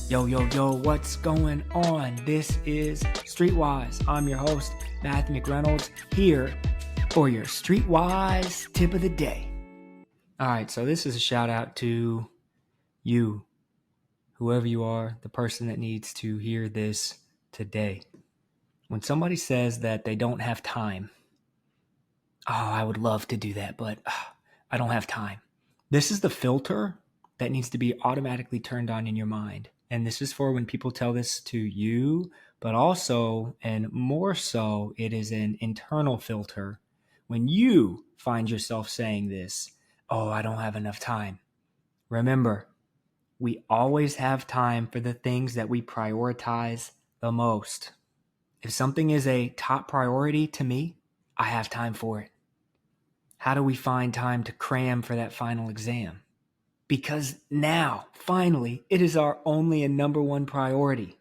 Yo, what's going on? This is Streetwise. I'm your host, Matthew McReynolds, here for your Streetwise tip of the day. All right, so this is a shout out to you, whoever you are, the person that needs to hear this today. When somebody says that they don't have time, I would love to do that, but I don't have time. This is the filter that needs to be automatically turned on in your mind. And this is for when people tell this to you, but also, and more so, it is an internal filter. When you find yourself saying this, I don't have enough time. Remember, we always have time for the things that we prioritize the most. If something is a top priority to me, I have time for it. How do we find time to cram for that final exam? Because now, finally, it is our only and number one priority.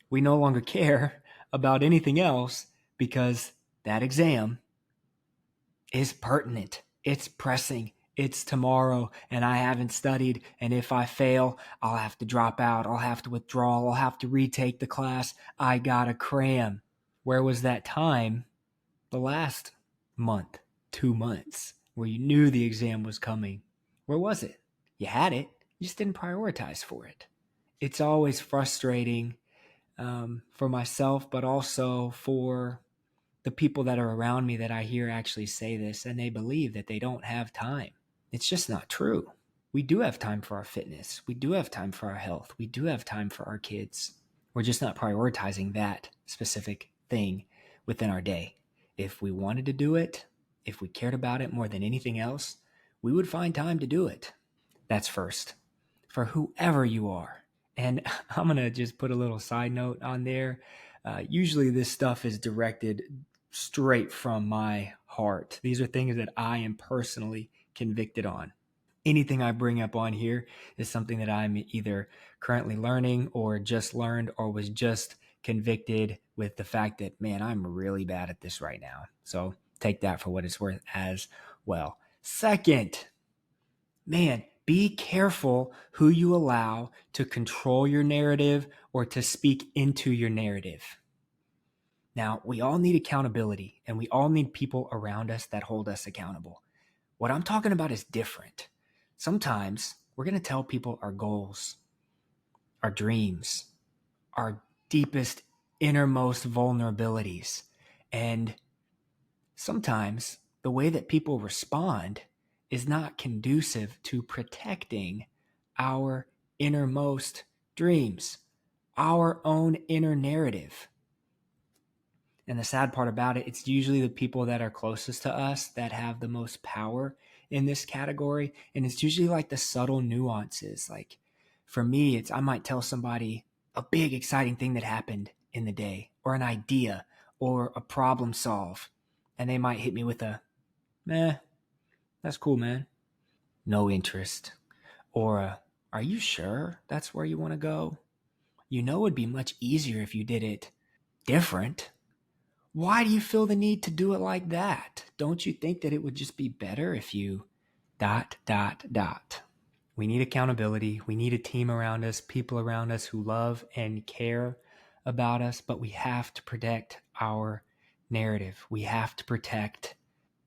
We no longer care about anything else because that exam is pertinent. It's pressing. It's tomorrow and I haven't studied. And if I fail, I'll have to drop out. I'll have to withdraw. I'll have to retake the class. I gotta cram. Where was that time the last month, 2 months, where you knew the exam was coming? Where was it? You had it, you just didn't prioritize for it. It's always frustrating for myself, but also for the people that are around me that I hear actually say this, and they believe that they don't have time. It's just not true. We do have time for our fitness. We do have time for our health. We do have time for our kids. We're just not prioritizing that specific thing within our day. If we wanted to do it, if we cared about it more than anything else, we would find time to do it. That's first, for whoever you are. And I'm going to just put a little side note on there. Usually this stuff is directed straight from my heart. These are things that I am personally convicted on. Anything I bring up on here is something that I'm either currently learning or just learned or was just convicted with the fact that, man, I'm really bad at this right now. So take that for what it's worth as well. Second, man, be careful who you allow to control your narrative or to speak into your narrative. Now, we all need accountability and we all need people around us that hold us accountable. What I'm talking about is different. Sometimes we're going to tell people our goals, our dreams, our deepest, innermost vulnerabilities. And sometimes the way that people respond is not conducive to protecting our innermost dreams, our own inner narrative. And the sad part about it, it's usually the people that are closest to us that have the most power in this category. And it's usually like the subtle nuances. Like for me, I might tell somebody a big exciting thing that happened in the day, or an idea, or a problem solve. And they might hit me with a, meh, that's cool, man. No interest. Or are you sure that's where you want to go? You know it'd be much easier if you did it different. Why do you feel the need to do it like that? Don't you think that it would just be better if you ... We need accountability. We need a team around us, people around us who love and care about us, but we have to protect our narrative. We have to protect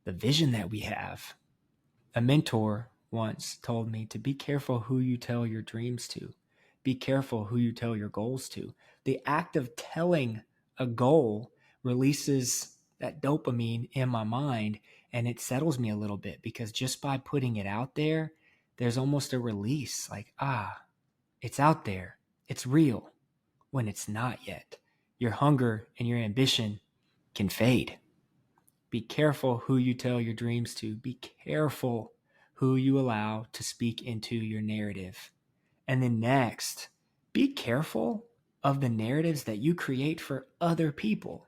the vision that we have. A mentor once told me to be careful who you tell your dreams to. Be careful who you tell your goals to. The act of telling a goal releases that dopamine in my mind, and it settles me a little bit because just by putting it out there, there's almost a release, like, it's out there. It's real, when it's not yet. Your hunger and your ambition can fade. Be careful who you tell your dreams to. Be careful who you allow to speak into your narrative. And then next, be careful of the narratives that you create for other people.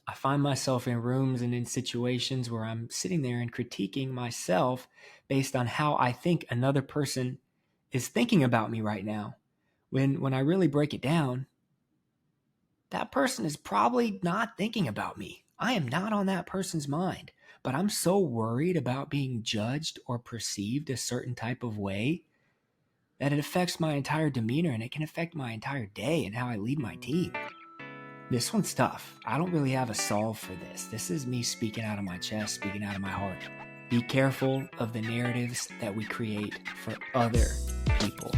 I find myself in rooms and in situations where I'm sitting there and critiquing myself based on how I think another person is thinking about me right now. When I really break it down, that person is probably not thinking about me. I am not on that person's mind, but I'm so worried about being judged or perceived a certain type of way that it affects my entire demeanor and it can affect my entire day and how I lead my team. This one's tough. I don't really have a solve for this. This is me speaking out of my chest, speaking out of my heart. Be careful of the narratives that we create for other people.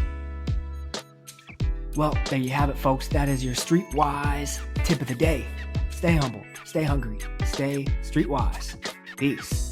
Well, there you have it, folks. That is your Streetwise tip of the day. Stay humble, stay hungry, stay streetwise. Peace.